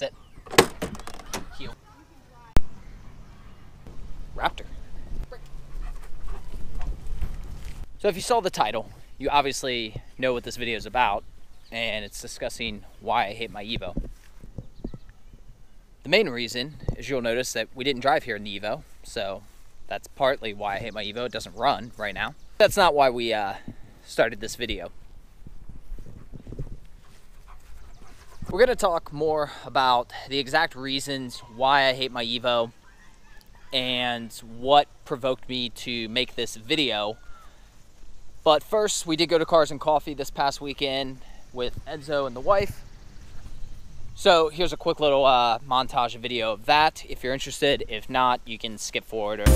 Sit. Heel. Raptor. So if you saw the title, you obviously know what this video is about, and it's discussing why I hate my Evo. The main reason is you'll notice that we didn't drive here in the Evo, so that's partly why I hate my Evo. It doesn't run right now. That's not why we started this video. We're going to talk more about the exact reasons why I hate my Evo and what provoked me to make this video. But first, we did go to Cars and Coffee this past weekend with Enzo and the wife. So here's a quick little montage video of that if you're interested. If not, you can skip forward.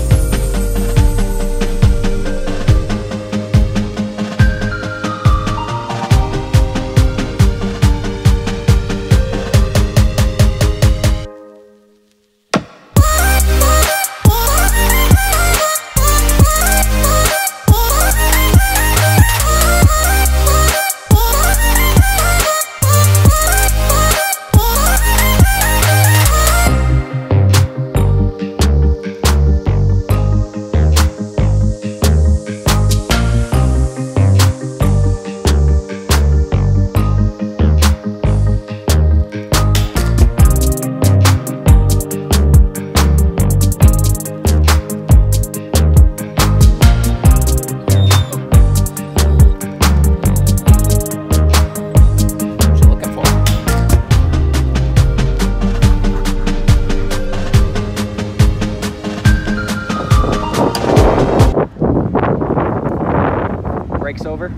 Brakes over.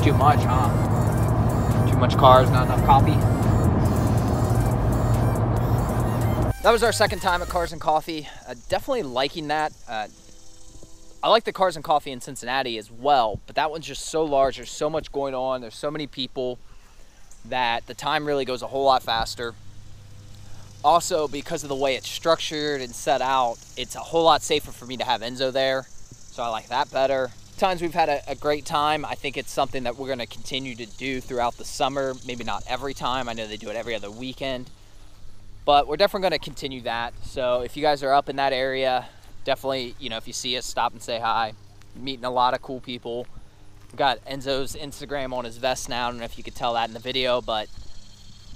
Too much, huh? Too much cars, not enough coffee. That was our second time at Cars and Coffee. Definitely liking that. I like the Cars and Coffee in Cincinnati as well, but that one's just so large. There's so much going on. There's so many people that the time really goes a whole lot faster. Also, because of the way it's structured and set out, it's a whole lot safer for me to have Enzo there. So I like that better. Times we've had a great time. I think it's something that we're going to continue to do throughout the summer. Maybe not every time. I know they do it every other weekend, but we're definitely going to continue that. So if you guys are up in that area, definitely, you know, if you see us, stop and say hi. Meeting a lot of cool people. We've got Enzo's Instagram on his vest now. I don't know if you could tell that in the video, but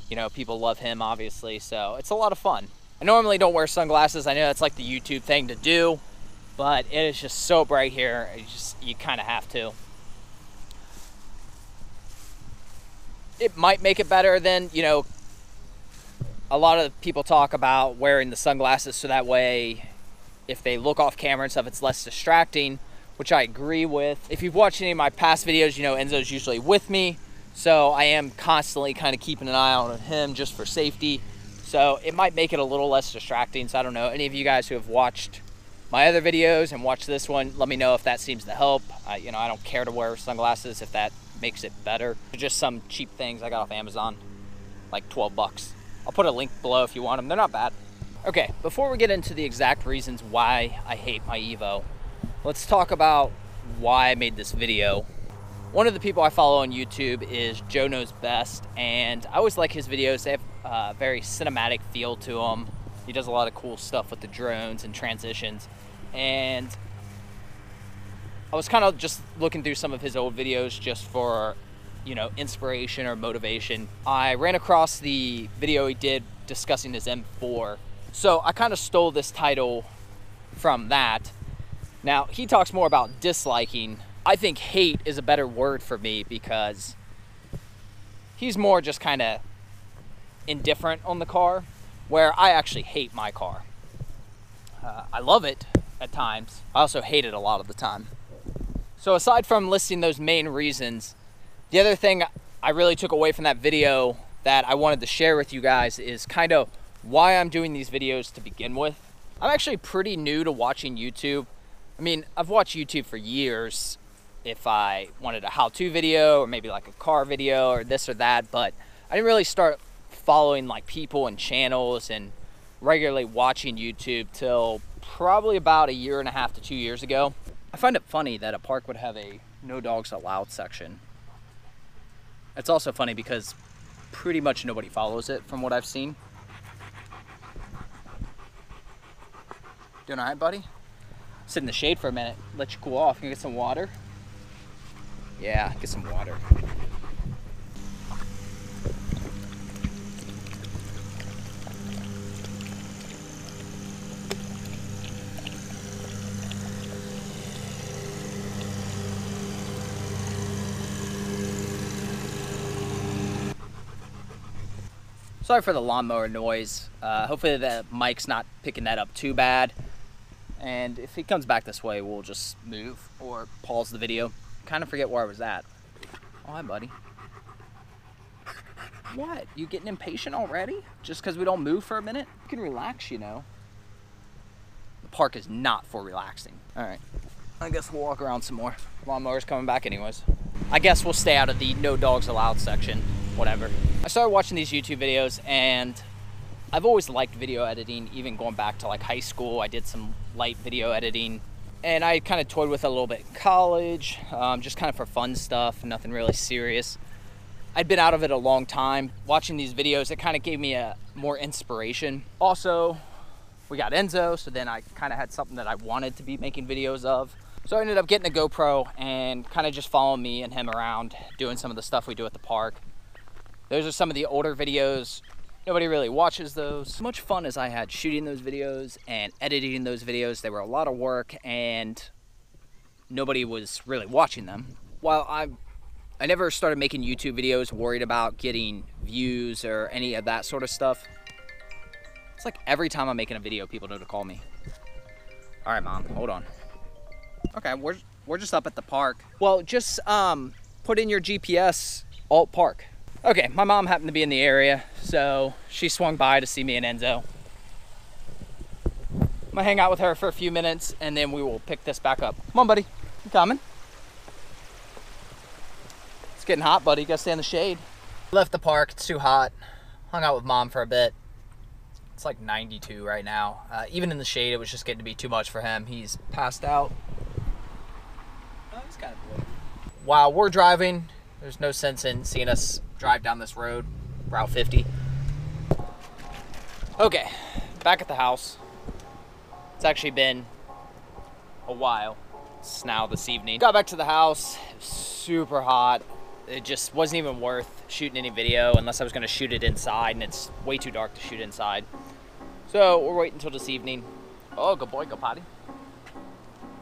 you know, people love him obviously. So it's a lot of fun. I normally don't wear sunglasses. I know that's like the YouTube thing to do, but it is just so bright here. You kind of have to. It might make it better than, you know, a lot of people talk about wearing the sunglasses so that way if they look off camera and stuff, it's less distracting, which I agree with. If you've watched any of my past videos, you know Enzo's usually with me, so I am constantly kind of keeping an eye on him just for safety. So it might make it a little less distracting. So I don't know, any of you guys who have watched my other videos and watched this one, let me know if that seems to help. You know, I don't care to wear sunglasses if that makes it better. They're just some cheap things I got off Amazon, like 12 bucks. I'll put a link below if you want them. They're not bad. Okay, before we get into the exact reasons why I hate my Evo, let's talk about why I made this video. One of the people I follow on YouTube is Joe Knows Best, and I always like his videos. They have a very cinematic feel to them. He does a lot of cool stuff with the drones and transitions, and I was kind of just looking through some of his old videos just for, you know, inspiration or motivation. I ran across the video he did discussing his M4, so I kind of stole this title from that. Now, he talks more about disliking. I think hate is a better word for me because he's more just kind of indifferent on the car, where I actually hate my car. I love it at times. I also hate it a lot of the time. So aside from listing those main reasons, the other thing I really took away from that video that I wanted to share with you guys is kind of why I'm doing these videos to begin with. I'm actually pretty new to watching YouTube. I mean, I've watched YouTube for years if I wanted a how-to video or maybe like a car video or this or that, but I didn't really start following like people and channels and regularly watching YouTube till probably about 1.5 to 2 years ago. I find it funny that a park would have a no dogs allowed section. It's also funny because pretty much nobody follows it from what I've seen. Doing all right, buddy? Sit in the shade for a minute, let you cool off. You can get some water? Yeah, get some water. Sorry for the lawnmower noise. Hopefully the mic's not picking that up too bad. And if he comes back this way, we'll just move or pause the video. Kind of forget where I was at. Oh, hi, buddy. What? You getting impatient already? Just because we don't move for a minute? You can relax, you know. The park is not for relaxing. All right. I guess we'll walk around some more. Lawnmower's coming back anyways. I guess we'll stay out of the no dogs allowed section. Whatever. I started watching these YouTube videos, and I've always liked video editing, even going back to like high school. I did some light video editing, and I kind of toyed with it a little bit in college, just kind of for fun stuff, nothing really serious. I'd been out of it a long time. Watching these videos, it kind of gave me a more inspiration. Also, we got Enzo, so then I kind of had something that I wanted to be making videos of. So I ended up getting a GoPro and kind of just following me and him around, doing some of the stuff we do at the park. Those are some of the older videos. Nobody really watches those. As much fun as I had shooting those videos and editing those videos, they were a lot of work and nobody was really watching them. While I never started making YouTube videos worried about getting views or any of that sort of stuff, it's like every time I'm making a video, people know to call me. All right, Mom, hold on. Okay, we're just up at the park. Well, just put in your GPS, Alt Park. Okay, my mom happened to be in the area, so she swung by to see me and Enzo. I'm gonna hang out with her for a few minutes, and then we will pick this back up. Come on, buddy. You coming? It's getting hot, buddy. You gotta stay in the shade. Left the park. It's too hot. Hung out with Mom for a bit. It's like 92 right now. Even in the shade, it was just getting to be too much for him. He's passed out. Oh, he's kind of blue. While we're driving, there's no sense in seeing us drive down this road, Route 50. Okay, back at the house. It's actually been a while. It's now this evening. Got back to the house, it was super hot. It just wasn't even worth shooting any video unless I was gonna shoot it inside, and it's way too dark to shoot inside. So we're waiting until this evening. Oh, good boy, go potty.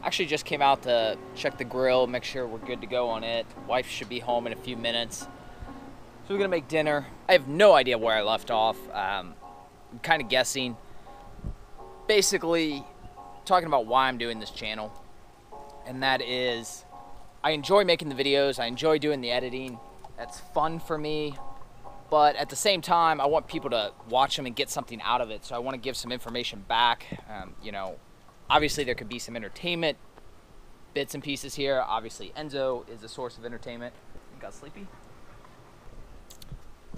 Actually just came out to check the grill, make sure we're good to go on it. Wife should be home in a few minutes. So we're gonna make dinner. I have no idea where I left off. I'm kind of guessing. Basically, talking about why I'm doing this channel. And that is, I enjoy making the videos. I enjoy doing the editing. That's fun for me. But at the same time, I want people to watch them and get something out of it. So I want to give some information back. You know, obviously there could be some entertainment bits and pieces here. Obviously Enzo is a source of entertainment. You got sleepy?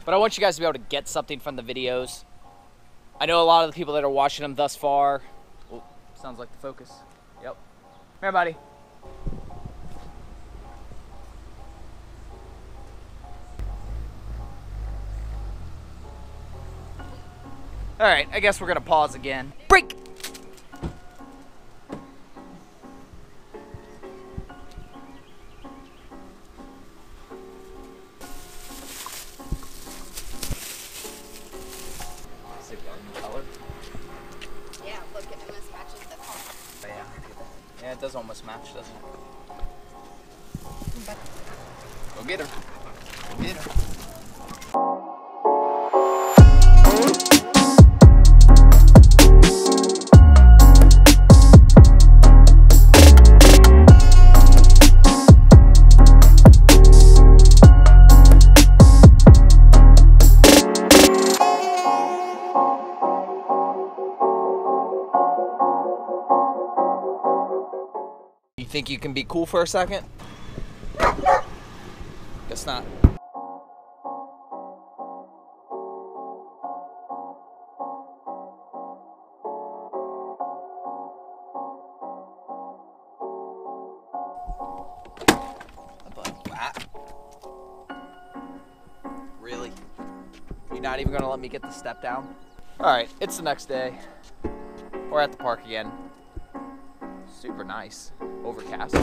But I want you guys to be able to get something from the videos. I know a lot of the people that are watching them thus far. Oh, sounds like the Focus. Yep. Come here, buddy. All right, I guess we're gonna pause again. Break! Color. Yeah, look, it almost matches the car. Yeah, it does almost match, doesn't it? Go get her. Go get her. You think you can be cool for a second? Guess not. Really? You're not even gonna let me get the step down? All right, it's the next day. We're at the park again. Super nice. Overcast.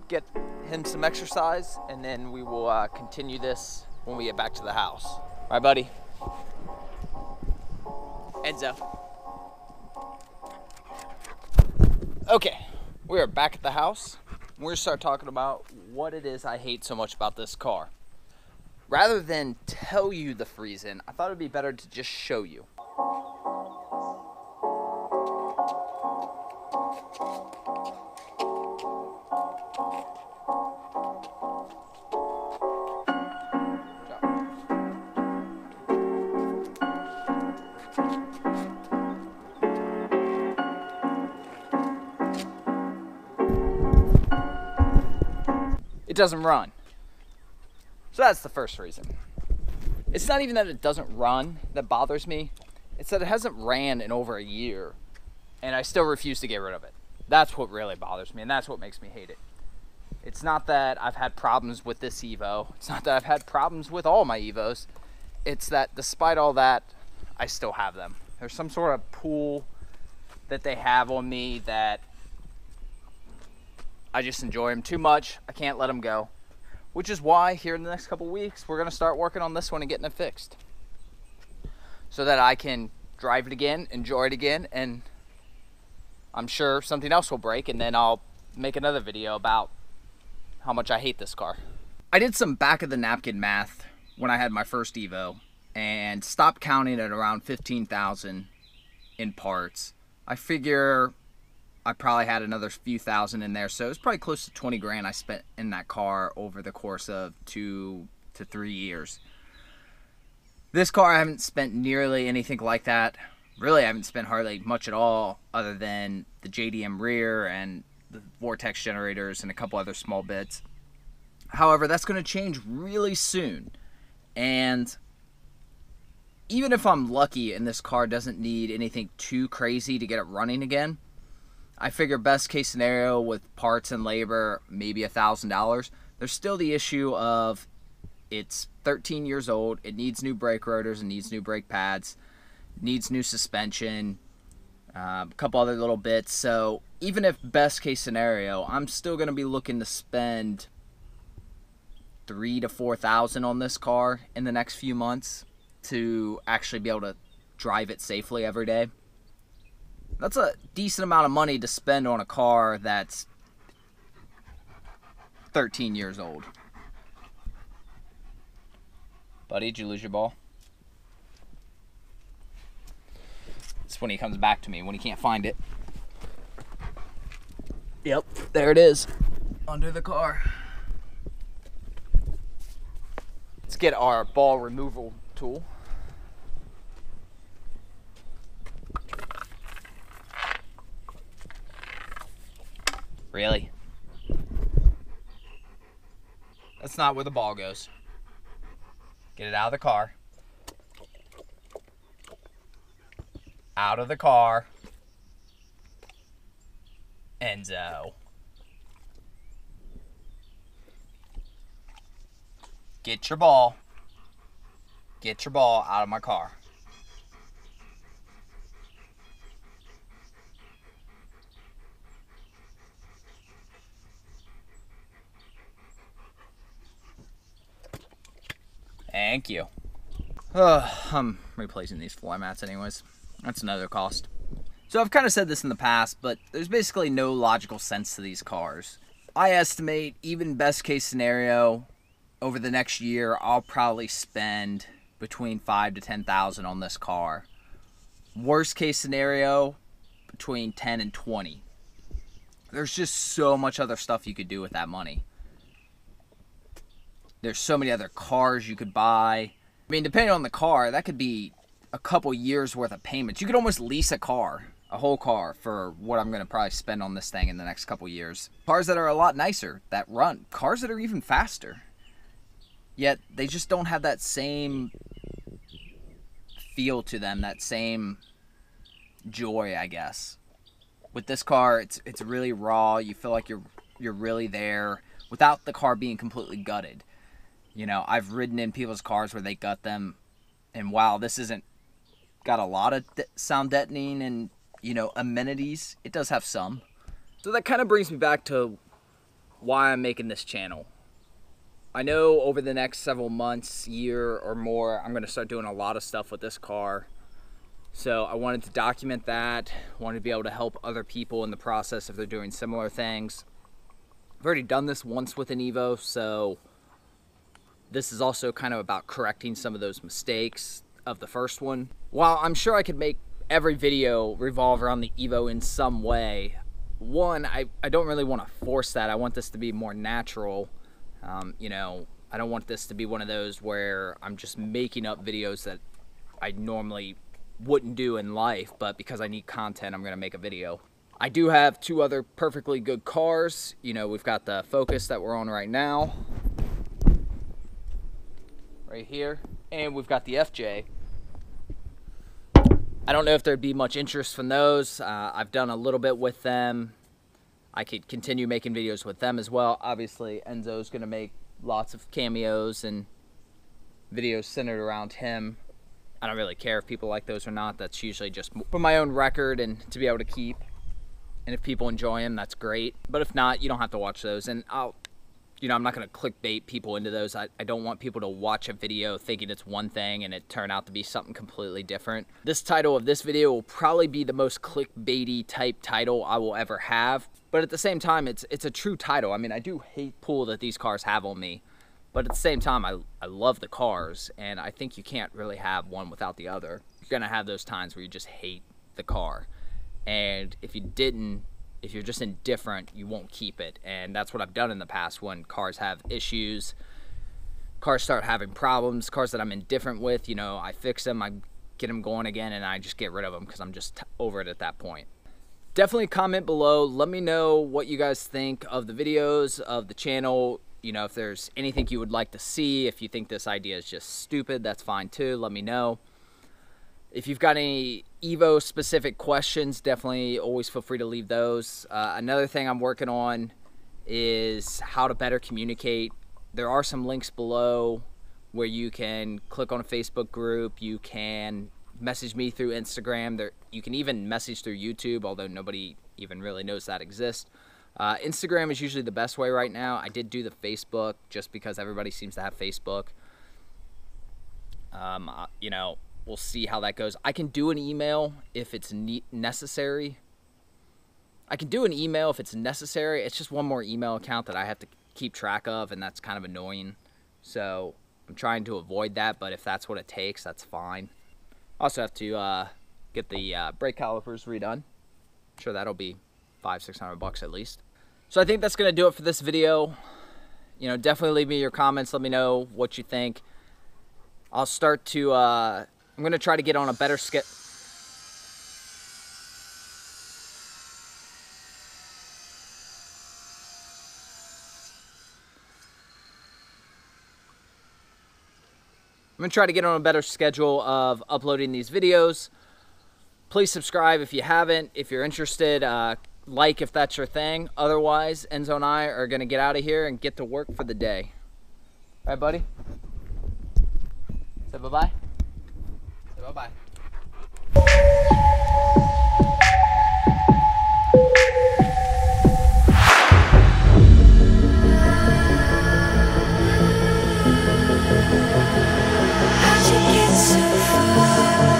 Get him some exercise, and then we will continue this when we get back to the house. All right, buddy. Enzo. Okay, we are back at the house. We're gonna start talking about what it is I hate so much about this car. Rather than tell you the reason, I thought it'd be better to just show you. It doesn't run. So that's the first reason. It's not even that it doesn't run that bothers me. It's that it hasn't ran in over a year and I still refuse to get rid of it. That's what really bothers me, and that's what makes me hate it. It's not that I've had problems with this Evo. It's not that I've had problems with all my Evos. It's that despite all that, I still have them. There's some sort of pull that they have on me that I just enjoy them too much. I can't let them go. Which is why here in the next couple weeks, we're gonna start working on this one and getting it fixed. So that I can drive it again, enjoy it again, and I'm sure something else will break, and then I'll make another video about how much I hate this car. I did some back of the napkin math when I had my first Evo and stopped counting at around 15,000 in parts. I figure I probably had another few thousand in there, so it was probably close to 20 grand I spent in that car over the course of 2 to 3 years. This car I haven't spent nearly anything like that. Really, I haven't spent hardly much at all other than the JDM rear and the vortex generators and a couple other small bits. However, that's going to change really soon. And even if I'm lucky and this car doesn't need anything too crazy to get it running again, I figure best case scenario with parts and labor, maybe $1,000. There's still the issue of it's 13 years old. It needs new brake rotors. It needs new brake pads. Needs new suspension. A couple other little bits. So even if best case scenario, I'm still going to be looking to spend $3,000 to $4,000 on this car in the next few months to actually be able to drive it safely every day. That's a decent amount of money to spend on a car that's 13 years old. Buddy, did you lose your ball? It's when he comes back to me, when he can't find it. Yep, there it is. Under the car. Let's get our ball removal tool. Really? That's not where the ball goes. Get it out of the car. Out of the car. Enzo. Get your ball. Get your ball out of my car. Thank you. I'm replacing these floor mats anyways. That's another cost. So I've kind of said this in the past, but there's basically no logical sense to these cars. I estimate, even best case scenario, over the next year, I'll probably spend between $5,000 to $10,000 on this car. Worst case scenario, between $10,000 and $20,000. There's just so much other stuff you could do with that money. There's so many other cars you could buy. I mean, depending on the car, that could be a couple years worth of payments. You could almost lease a car, a whole car, for what I'm going to probably spend on this thing in the next couple years. Cars that are a lot nicer, that run. Cars that are even faster. Yet, they just don't have that same feel to them, that same joy, I guess. With this car, it's really raw. You feel like you're really there without the car being completely gutted. You know, I've ridden in people's cars where they gut them, and wow, this isn't got a lot of sound deadening and, you know, amenities. It does have some. So that kind of brings me back to why I'm making this channel. I know over the next several months, year or more, I'm going to start doing a lot of stuff with this car. So I wanted to document that. I wanted to be able to help other people in the process if they're doing similar things. I've already done this once with an Evo, so this is also kind of about correcting some of those mistakes of the first one. While I'm sure I could make every video revolve around the Evo in some way, one, I don't really want to force that. I want this to be more natural. You know, I don't want this to be one of those where I'm just making up videos that I normally wouldn't do in life, but because I need content, I'm going to make a video. I do have two other perfectly good cars. You know, we've got the Focus that we're on right now, right here, and we've got the FJ. I don't know if there'd be much interest from those. I've done a little bit with them. I could continue making videos with them as well. Obviously, Enzo's going to make lots of cameos and videos centered around him. I don't really care if people like those or not. That's usually just for my own record and to be able to keep. And if people enjoy them, that's great. But if not, you don't have to watch those. And you know, I'm not going to clickbait people into those. I don't want people to watch a video thinking it's one thing and it turn out to be something completely different. This title of this video will probably be the most clickbaity type title I will ever have. But at the same time, it's a true title. I mean, I do hate pull that these cars have on me. But at the same time, I love the cars. And I think you can't really have one without the other. You're going to have those times where you just hate the car. And if you're just indifferent, you won't keep it. And that's what I've done in the past when cars have issues, cars start having problems, cars that I'm indifferent with, you know, I fix them, I get them going again, and I just get rid of them because I'm just over it at that point. Definitely comment below. Let me know what you guys think of the videos, of the channel. You know, if there's anything you would like to see. If you think this idea is just stupid, that's fine too. Let me know. If you've got any Evo specific questions, definitely always feel free to leave those. Another thing I'm working on is how to better communicate. There are some links below where you can click on a Facebook group. You can message me through Instagram. You can even message through YouTube, although nobody even really knows that exists. Instagram is usually the best way right now. I did do the Facebook just because everybody seems to have Facebook. You know, we'll see how that goes. I can do an email if it's necessary. It's just one more email account that I have to keep track of, and that's kind of annoying. So I'm trying to avoid that, but if that's what it takes, that's fine. Also have to get the brake calipers redone. I'm sure that'll be $500-600 at least. So I think that's gonna do it for this video. You know, definitely leave me your comments. Let me know what you think. I'll start to I'm gonna try to get on a better schedule. I'm gonna try to get on a better schedule of uploading these videos. Please subscribe if you haven't. If you're interested, like if that's your thing. Otherwise, Enzo and I are gonna get out of here and get to work for the day. All right, buddy? Say bye-bye. Say bye-bye. How'd you get so far?